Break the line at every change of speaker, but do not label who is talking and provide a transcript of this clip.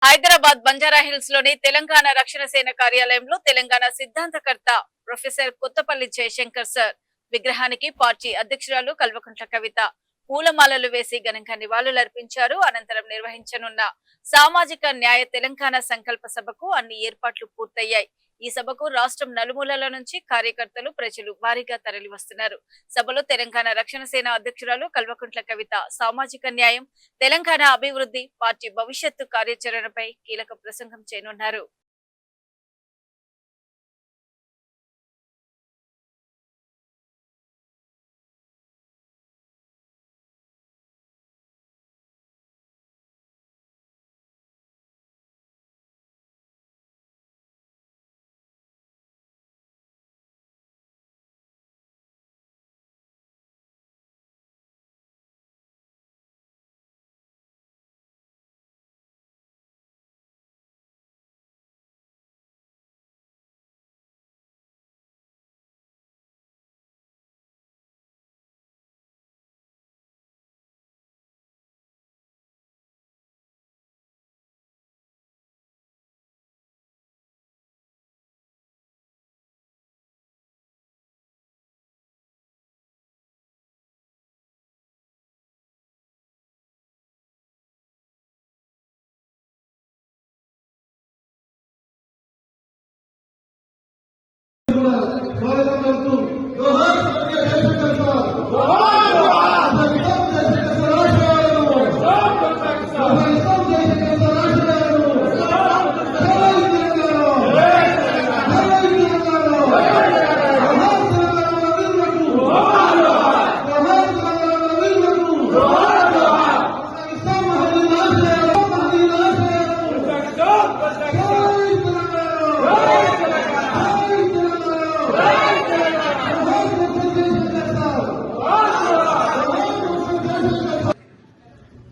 హైదరాబాద్ బంజారాహిల్స్ లోని తెలంగాణ రక్షణ సేన కార్యాలయంలో తెలంగాణ సిద్ధాంతకర్త ప్రొఫెసర్ కొత్తపల్లి జయశంకర్ సార్ విగ్రహానికి పార్టీ అధ్యక్షురాలు కల్వకుంట్ల కవిత పూలమాలలు వేసి ఘనంగా నివాళులర్పించారు. అనంతరం నిర్వహించనున్న సామాజిక న్యాయ తెలంగాణ సంకల్ప సభకు అన్ని ఏర్పాట్లు పూర్తయ్యాయి. ఈ సభకు రాష్ట్రం నలుమూలల నుంచి కార్యకర్తలు, ప్రజలు భారీగా తరలివస్తున్నారు. సభలో తెలంగాణ రక్షణ సేన అధ్యక్షురాలు కల్వకుంట్ల కవిత సామాజిక న్యాయం, తెలంగాణ అభివృద్ధి, పార్టీ భవిష్యత్తు కార్యాచరణపై కీలక ప్రసంగం చేయనున్నారు.